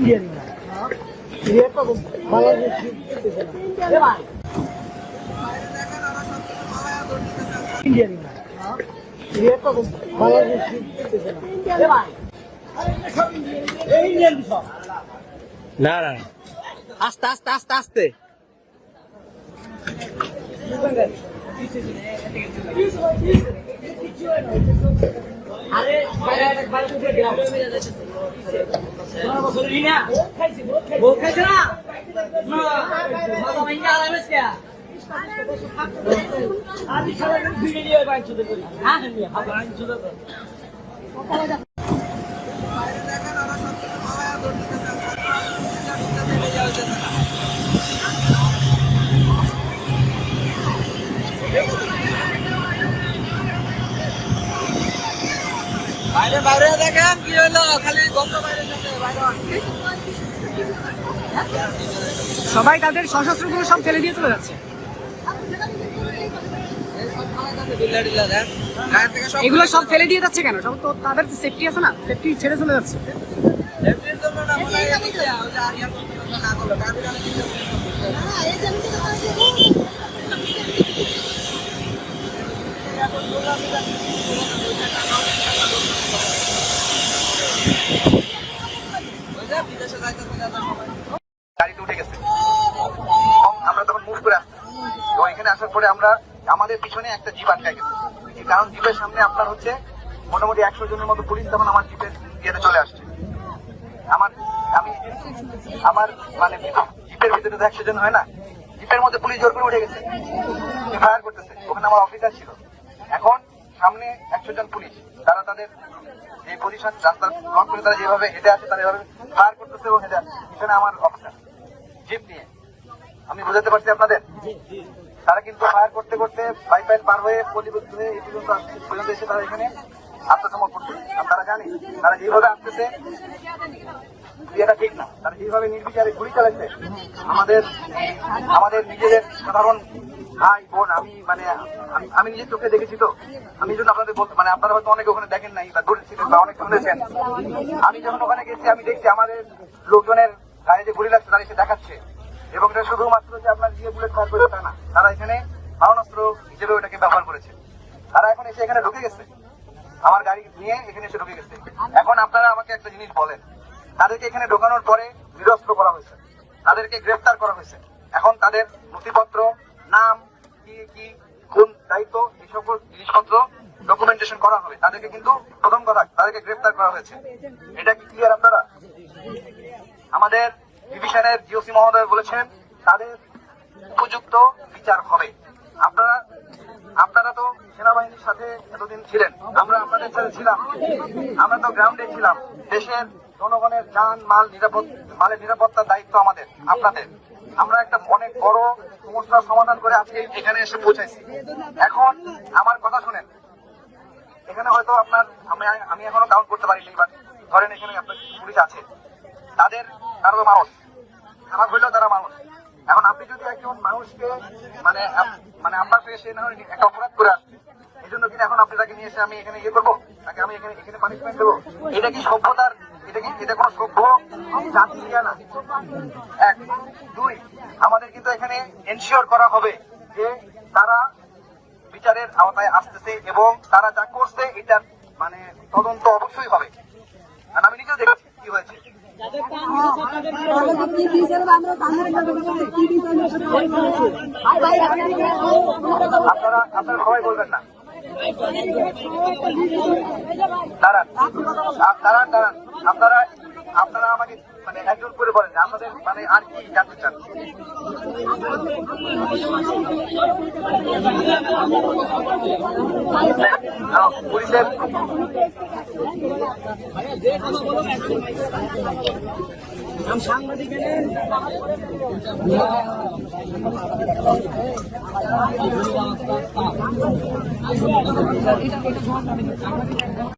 Indian না এটা তো বাংলাদেশ ইন্ডিয়ান না এটা তো বাংলাদেশ না না আস্তে আস্তে আস্তে আস্তে আরে বাইরে বাইরে দেখেন কি হলো খালি গন্ধ বাইরে সবাই তাদের সশস্ত্রগুলো সব ফেলে দিয়ে চলে যাচ্ছে। এগুলো সব ফেলে দিয়ে যাচ্ছে কেন? সব তো তাদের সেফটি আছে না, সেফটি ছেড়ে চলে যাচ্ছে। গাড়িতে উঠে গেছে, আমরা তখন মুভ করে আসছি। তো এখানে আসার পরে আমরা আমাদের পিছনে একটা জিপ আটকায় গেছে, কারণ জিপের সামনে আপনার হচ্ছে মোটামুটি 100 জনের মতো পুলিশ তখন আমার জিপের ইয়েতে চলে আসছে। আমার মানে জিপের ভিতরে তো 100 জন হয় না, জিপের মধ্যে পুলিশ জোর করে উঠে গেছে, ফায়ার করতেছে। ওখানে আমার অফিসার ছিল। এখন সামনে 100 জন পুলিশ, তারা তাদের যে পজিশন রাস্তা ব্লক করে তারা যেভাবে হেঁটে আসে তারা এভাবে ফায়ার করতেছে এবং হেঁটে আসছে। পিছনে আমার অফিসার জিপ নিয়ে, আমি বোঝাতে পারছি আপনাদের। তারা কিন্তু ফায়ার করতে করতে পাইপ পার হয়ে পল্লীবদ্ধ হয়ে এই পর্যন্ত এসে তারা এখানে আত্মসমর্পণ করছে। তারা জানে তারা যেভাবে আসতেছে এটা ঠিক না, তারা যেভাবে নির্বিচারে গুলি চালাচ্ছে আমাদের নিজেদের সাধারণ ভাই বোন। আমি নিজের চোখে দেখেছি। তো আমি যদি আপনাদের বলতে আপনারা হয়তো অনেকে ওখানে দেখেন নাই বা দূরে ছিলেন বা অনেক শুনেছেন। আমি যখন ওখানে গেছি আমি দেখছি আমাদের লোকজনের গায়ে যে গুলি লাগছে তারা এসে দেখাচ্ছে, এবং এটা শুধুমাত্র যে আপনার দিয়ে বুলেট ফায়ার করে তা না, তারা এখানে মারণাস্ত্র হিসেবে ওটাকে ব্যবহার করেছে। তারা এখন এসে এখানে ঢুকে গেছে, আমার গাড়ি নিয়ে এখানে এসে ঢুকে গেছে। এখন আপনারা আমাকে একটা জিনিস বলেন, তাদেরকে এখানে ঢোকানোর পরে নিরস্ত্র করা হয়েছে, তাদেরকে গ্রেফতার করা হয়েছে। এখন তাদের নথিপত্র, নাম, কি কোন দায়িত্ব, এই সকল জিনিসপত্র ডকুমেন্টেশন করা হবে। তাদেরকে কিন্তু প্রথম কথা তাদেরকে গ্রেফতার করা হয়েছে। এটা কি ক্লিয়ার আপনারা? আমাদের ডিভিশনের জিওসি মহোদয় বলেছেন তাদের উপযুক্ত বিচার হবে। আপনারা তো সেনাবাহিনীর সাথে এতদিন ছিলেন, আমরা আপনাদের সাথে ছিলাম, আমরা তো গ্রাউন্ডে ছিলাম। দেশের জনগণের যান মালের নিরাপত্তার দায়িত্ব আমাদের, আপনাদের। আমরা একটা অনেক বড় সমস্যার সমাধান করে আজকে এখানে এসে পৌঁছাইছি। এখন আমার কথা শুনেন, এখানে হয়তো আমি এখনো কাউন্ট করতে পারিনি, বাট ধরেন এখানে আপনার পুলিশ আছে, তারা তো মানুষ, খারাপ হইলেও তারা মানুষ। এখন আপনি যদি একজন মানুষকে আপনার পেয়ে সে না হয় একটা অপরাধ করে আসছে, এই জন্য কিনা এখন আপনি তাকে নিয়ে এসে আমি এখানে ইয়ে করবো, তাকে আমি এখানে পানিশমেন্ট দেবো? এটা কি সভ্যতার? এটা কোনো সভ্য জাতি না। 1, 2, আমাদের কিন্তু এখানে এনশিওর করা হবে যে তারা বিচারের আওতায় আসতেছে এবং তারা যা করছে এটার তদন্ত অবশ্যই হবে। আর আমি নিজেও দেখছি কি হয়েছে। আপনারা সবাই বলবেন না, দাঁড়ান। আপনারা আমাকে একজন করে বলেন যে আপনাদের আর কি জানতে চান। পুলিশের সাংবাদিক